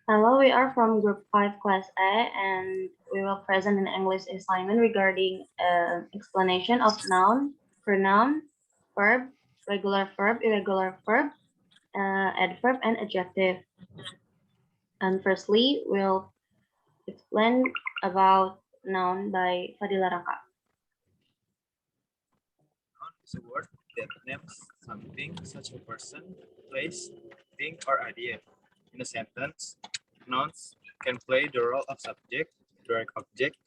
Hello, we are from Group 5, Class A, and we will present an English assignment regarding explanation of noun, pronoun, verb, regular verb, irregular verb, adverb, and adjective. And firstly, we'll explain about noun by Fadhillah Raka. Noun is a word that names something such a person, place, thing, or idea. In a sentence, nouns can play the role of subject, direct object,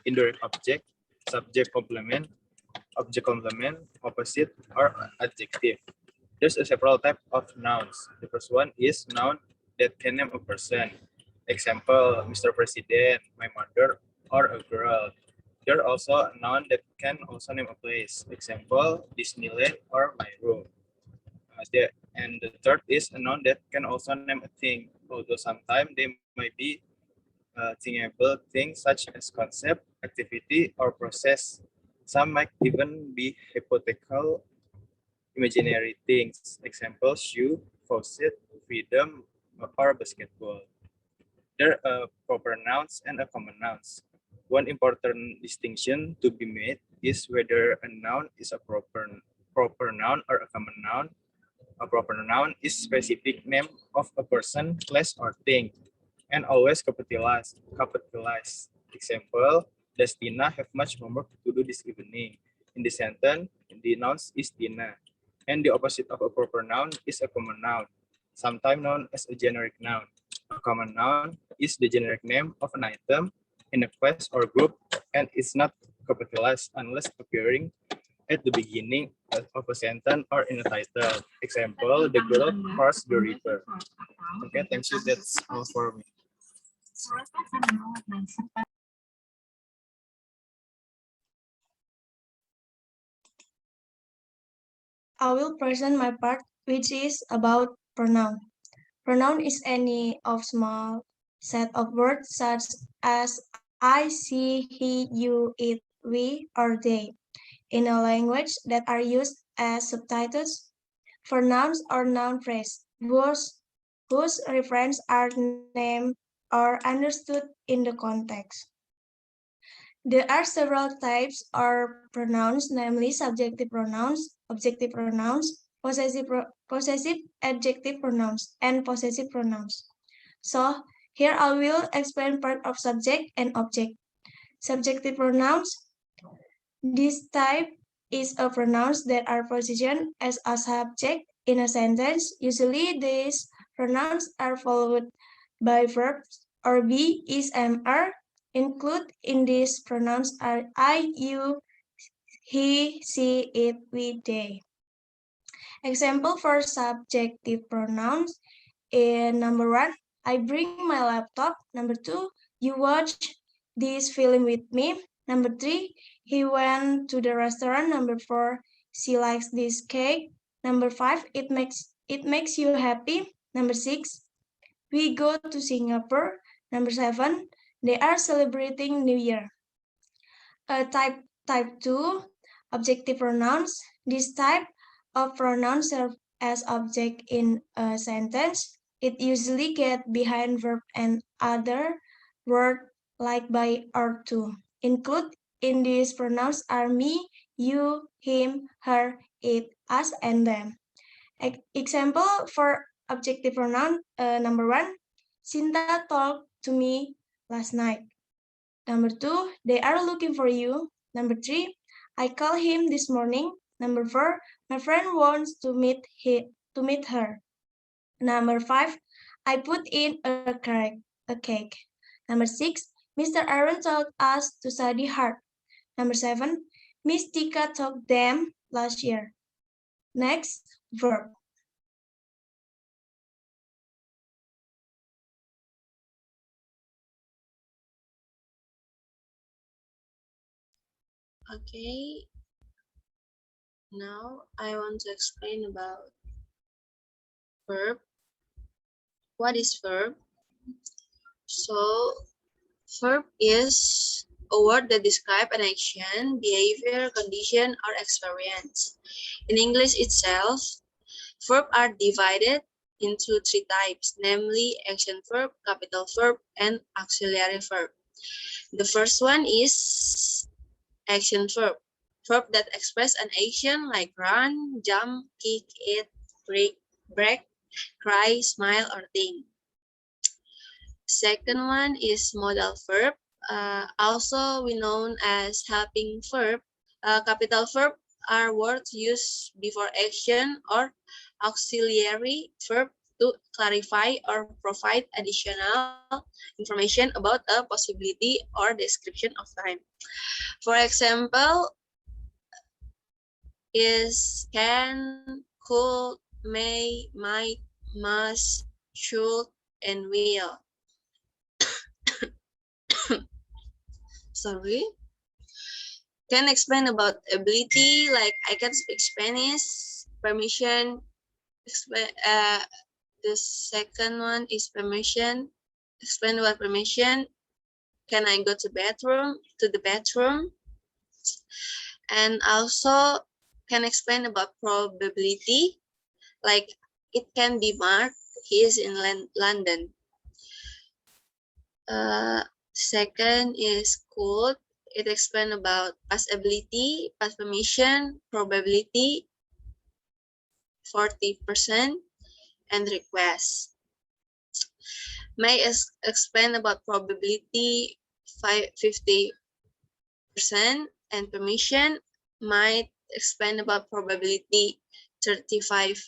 indirect object, subject complement, object complement, opposite, or adjective. There's a several type of nouns. The first one is noun that can name a person. Example, Mr. President, my mother, or a girl. There are also a noun that can also name a place. Example, Disneyland or my room. And the third is a noun that can also name a thing, although sometimes they might be thingable things such as concept, activity, or process. Some might even be hypothetical imaginary things. Example, shoe, faucet, freedom, or basketball. There are proper nouns and a common nouns. One important distinction to be made is whether a noun is a proper noun or a common noun. A proper noun is specific name of a person, place, or thing, and always capitalized. Example, does Tina have much homework to do this evening? In the sentence, the noun is Tina, and the opposite of a proper noun is a common noun, sometimes known as a generic noun. A common noun is the generic name of an item in a class or group, and is not capitalized unless appearing at the beginning of a sentence or in a title. Example, the girl crossed the river. Okay, thank you. That's all for me. I will present my part, which is about pronoun. Pronoun is any of small set of words such as I, she, he, you, it, we, or they, in a language that are used as subtitles for nouns or noun phrase, whose referents are named or understood in the context. There are several types of pronouns, namely subjective pronouns, objective pronouns, possessive adjective pronouns, and possessive pronouns. So here I will explain part of subject and object. Subjective pronouns. This type is a pronouns that are positioned as a subject in a sentence. Usually these pronouns are followed by verbs or be, is, am, are. Include in these pronouns are I, you, he, she, it, we, they. Example for subjective pronouns in number 1, I bring my laptop. Number 2, you watch this film with me. Number 3, he went to the restaurant. Number 4, she likes this cake. Number 5, it makes you happy. Number 6, we go to Singapore. Number 7, they are celebrating New Year. Type 2, objective pronouns. This type of pronoun serve as object in a sentence. It usually get behind verb and other word like by or to. Include in these pronouns are me, you, him, her, it, us, and them. Example for objective pronoun number 1, Sinta talked to me last night. Number 2, they are looking for you. Number 3, I called him this morning. Number 4, my friend wants to meet her. Number 5, I put in a cake. Number 6, Mr. Aaron taught us to study hard. Number 7, Miss Tika taught them last year. Next, verb. Okay, now I want to explain about verb. What is verb? So, verb is a word that describes an action, behavior, condition, or experience. In English itself, verbs are divided into three types, namely action verb, capital verb, and auxiliary verb. The first one is action verb. Verb that express an action like run, jump, kick, eat, break, cry, smile, or think. Second one is modal verb, also we known as helping verb. Capital verb are words used before action or auxiliary verb to clarify or provide additional information about a possibility or description of time. For example, is, can, could, may, might, must, should, and will. Sorry. Can explain about ability, like I can speak Spanish. Permission, the second one is permission. Explain about permission. Can I go to the bathroom? And also can explain about probability, like it can be marked he is in London. Second is could. It explains about past ability, past permission, probability, 40%, and request. May explain about probability, 50%, and permission. Might explain about probability, 35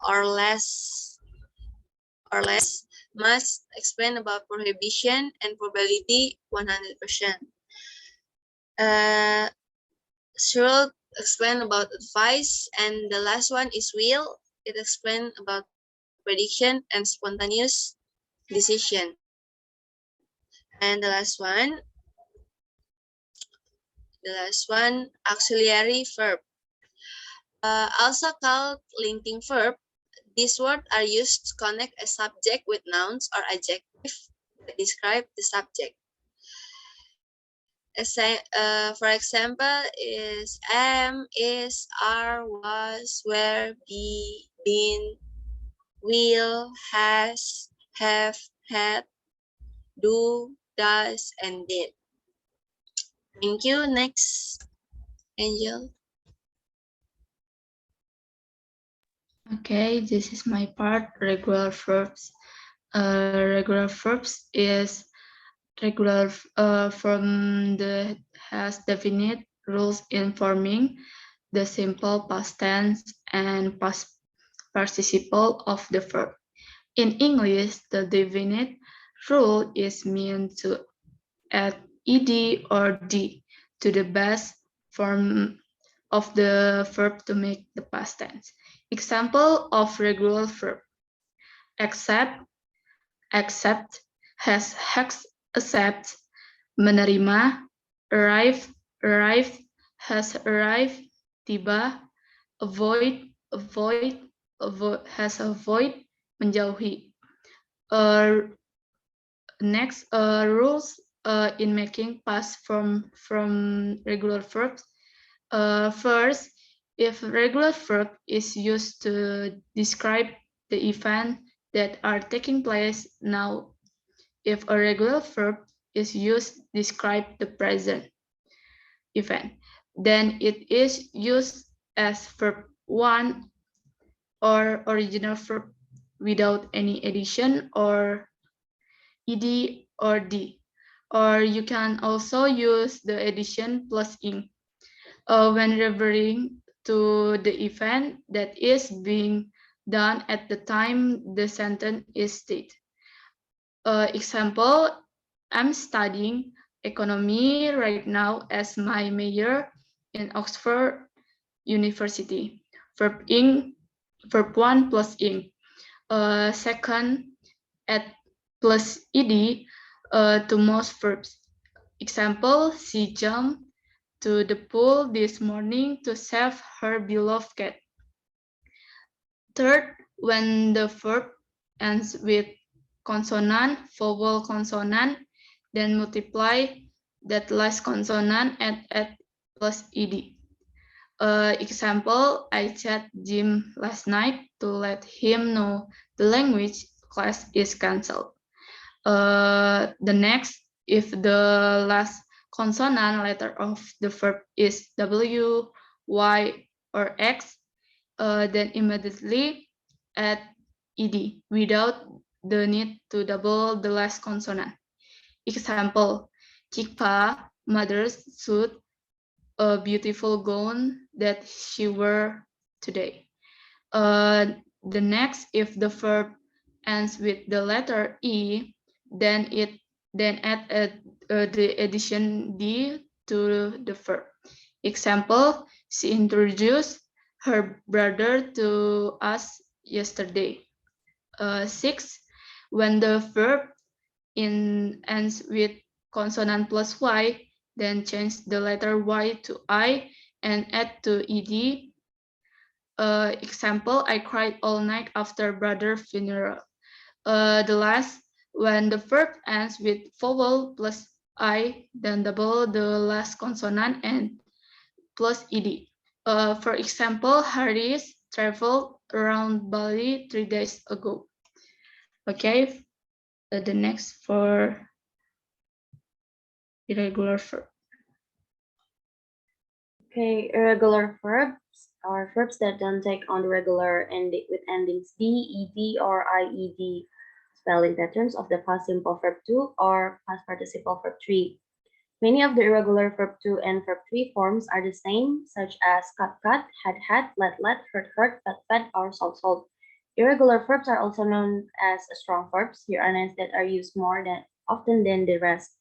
or less. Must explain about prohibition and probability, 100%. Should explain about advice, and the last one is will. It explains about prediction and spontaneous decision. And the last one, auxiliary verb. Also called linking verb. These words are used to connect a subject with nouns or adjective that describe the subject. For example, is am, is, are, was, were, be, been, will, has, have, had, do, does, and did. Thank you. Next, Angel. Okay, this is my part, regular verbs. Regular verbs is regular form that has definite rules informing the simple past tense and past participle of the verb. In English, the definite rule is meant to add ed or d to the base form of the verb to make the past tense. Example of regular verb: accept, has, accept, menerima, arrive, arrived, has arrived, tiba, avoid, has avoid, menjauhi. Next, rules in making past form from regular verbs. First, if regular verb is used to describe the event that are taking place now, if a regular verb is used to describe the present event, then it is used as verb 1 or original verb without any addition or ed or d. Or you can also use the addition plus ing when referring to the event that is being done at the time the sentence is stated. Example, I'm studying economy right now as my major in Oxford University. Verb 1 plus ing. Second, add plus ed to most verbs. Example, she jumped to the pool this morning to save her beloved cat. Third, when the verb ends with consonant, vowel consonant, then multiply that last consonant and add plus ed. Example, I chat Jim last night to let him know the language class is cancelled. The next, if the last consonant letter of the verb is W, Y, or X, then immediately add ed without the need to double the last consonant. Example, Chika, mother's suit, a beautiful gown that she wore today. The next, if the verb ends with the letter E, then add the addition D to the verb. Example, she introduced her brother to us yesterday. 6. When the verb ends with consonant plus Y, then change the letter Y to I and add to ed. Example, I cried all night after brother's funeral. The last, when the verb ends with vowel plus I, then double the last consonant and plus ed. For example, Haris traveled around Bali 3 days ago. Okay, the next for irregular verb. Okay, irregular verbs are verbs that don't take on the regular with endings d, ed, or ied spelling patterns of the past simple verb 2 or past participle verb 3. Many of the irregular verb 2 and verb 3 forms are the same, such as cut, had, let, hurt, fed, or sold. Irregular verbs are also known as strong verbs. Here are names that are used more often than the rest.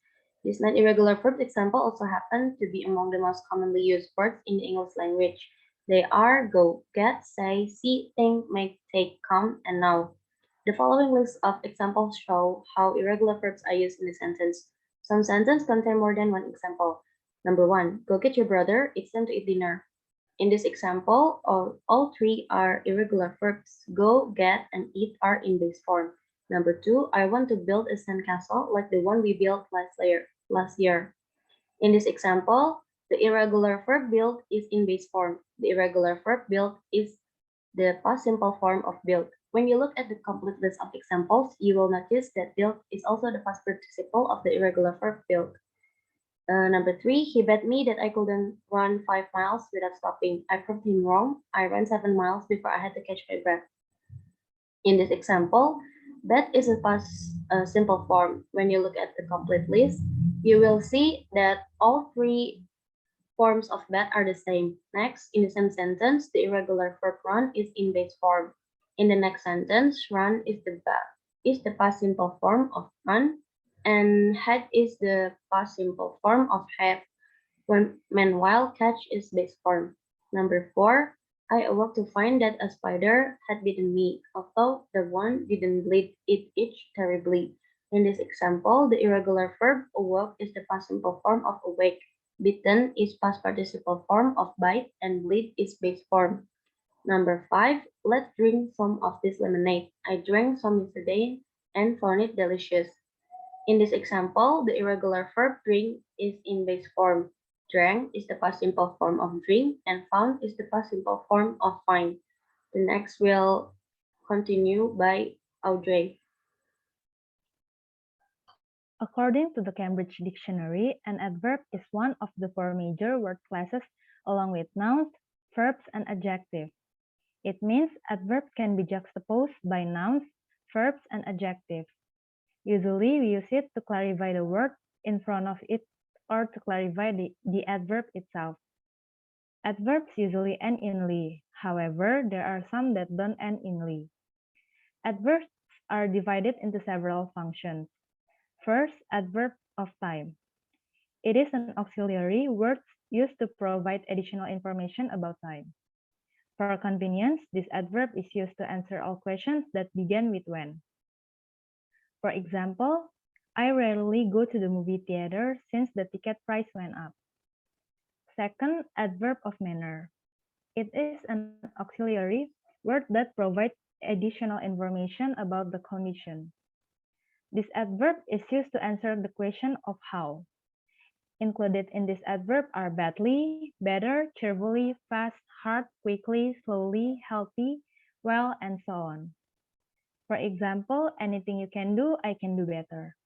These non-irregular verbs example also happen to be among the most commonly used words in the English language. They are go, get, say, see, think, make, take, come, and now. The following list of examples show how irregular verbs are used in a sentence. Some sentences contain more than one example. Number 1, go get your brother, it's time to eat dinner. In this example, all three are irregular verbs. Go, get, and eat are in base form. Number 2, I want to build a sandcastle like the one we built last year. In this example, the irregular verb build is in base form. The irregular verb build is the past simple form of build. When you look at the complete list of examples, you will notice that build is also the past participle of the irregular verb build. Number 3, he bet me that I couldn't run 5 miles without stopping. I proved him wrong. I ran 7 miles before I had to catch my breath. In this example, bet is a past simple form. When you look at the complete list, you will see that all three forms of bet are the same. Next, in the same sentence, the irregular verb run is in base form. In the next sentence, run is the past simple form of run, and had is the past simple form of have. Meanwhile, catch is base form. Number 4, I awoke to find that a spider had bitten me, although the one didn't bleed, it itched terribly. In this example, the irregular verb awoke is the past simple form of awake. Bitten is past participle form of bite, and bleed is base form. Number 5, let's drink some of this lemonade. I drank some yesterday and found it delicious. In this example, the irregular verb drink is in base form. Drank is the past simple form of drink, and found is the past simple form of find. The next will continue by Audrey. According to the Cambridge Dictionary, an adverb is one of the 4 major word classes along with nouns, verbs, and adjectives. It means adverb can be juxtaposed by nouns, verbs, and adjectives. Usually, we use it to clarify the word in front of it or to clarify the adverb itself. Adverbs usually end in "ly." However, there are some that don't end in "ly." Adverbs are divided into several functions. First, adverb of time. It is an auxiliary word used to provide additional information about time. For convenience, this adverb is used to answer all questions that begin with when. For example, I rarely go to the movie theater since the ticket price went up. Second, adverb of manner. It is an auxiliary word that provides additional information about the condition. This adverb is used to answer the question of how. Included in this adverb are badly, better, cheerfully, fast, hard, quickly, slowly, healthy, well, and so on. For example, anything you can do, I can do better.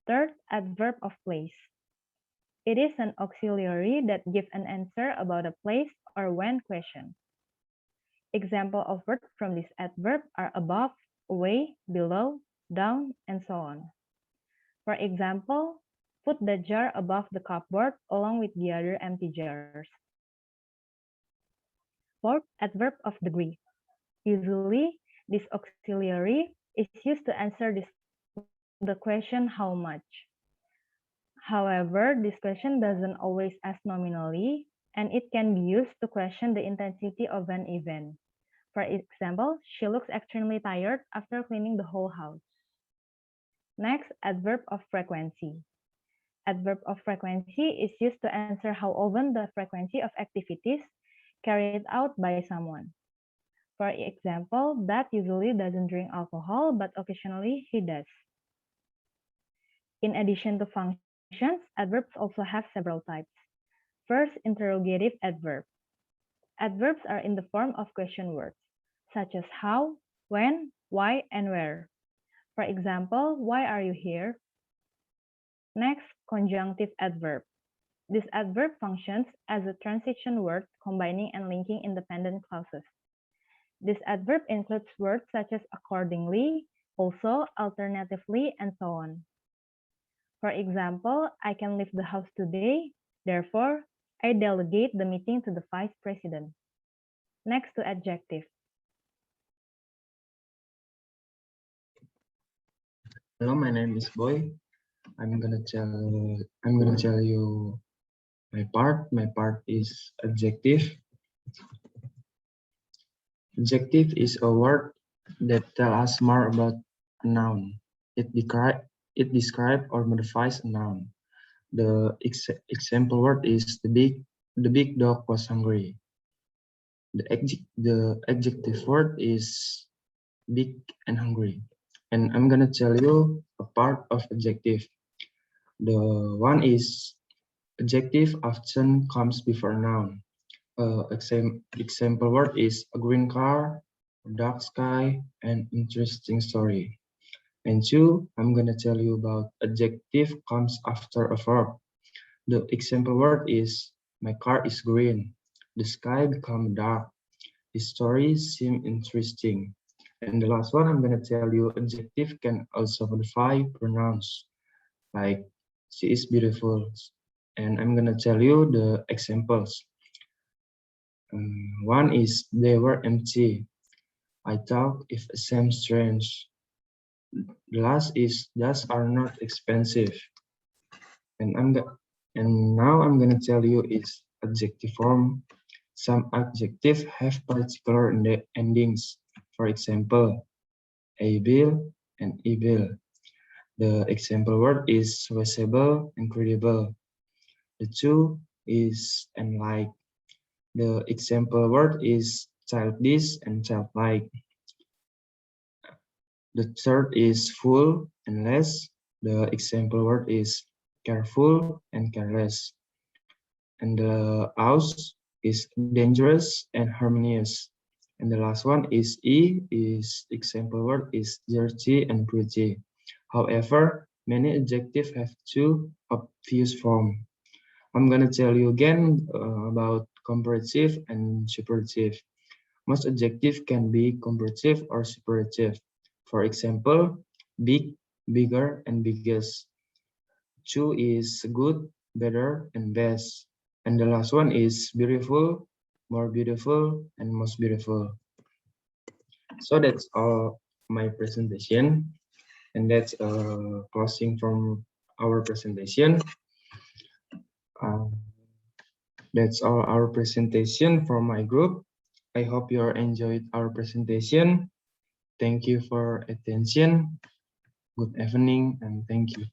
Third, adverb of place. It is an auxiliary that gives an answer about a place or when questioned. Example of words from this adverb are above, away, below, down, and so on. For example, put the jar above the cupboard along with the other empty jars. Fourth, adverb of degree. Usually, this auxiliary is used to answer the question how much. However, this question doesn't always ask nominally, and it can be used to question the intensity of an event. For example, she looks extremely tired after cleaning the whole house. Next, adverb of frequency. Adverb of frequency is used to answer how often the frequency of activities carried out by someone. For example, Dad usually doesn't drink alcohol, but occasionally he does. In addition to functions, adverbs also have several types. First, interrogative adverb. Adverbs are in the form of question words, such as how, when, why, and where. For example, why are you here? Next, conjunctive adverb. This adverb functions as a transition word combining and linking independent clauses. This adverb includes words such as accordingly, also, alternatively, and so on. For example, I can leave the house today, therefore, I delegate the meeting to the vice president. Next to adjective. Hello, my name is Boy. I'm gonna tell you my part. My part is adjective. Adjective is a word that tells us more about a noun. It describes or modifies a noun. The example word is the big dog was hungry. The adjective word is big and hungry. And I'm gonna tell you a part of adjective. The one is adjective often comes before noun. Example word is a green car, a dark sky, and interesting story. And two, I'm gonna tell you about adjective comes after a verb. The example word is my car is green, the sky become dark, the story seem interesting. And the last one, I'm gonna tell you adjective can also modify pronouns, like she is beautiful. And I'm gonna tell you the examples. One is they were empty. I thought if it seems strange. The last is those are not expensive. And now I'm gonna tell you is adjective form. Some adjectives have particular endings. For example, able and able. The example word is visible and credible. The two is and like. The example word is childish and childlike. The third is full and less. The example word is careful and careless. And the house is dangerous and harmonious. And the last one is is example word is dirty and pretty. However, many adjectives have two obvious forms. I'm gonna tell you again about comparative and superlative. Most adjectives can be comparative or superlative. For example, big, bigger, and biggest. Two is good, better, and best. And the last one is beautiful, more beautiful, and most beautiful. So that's all my presentation. And that's closing from our presentation. That's all our presentation from my group. I hope you enjoyed our presentation. Thank you for attention. Good evening and thank you.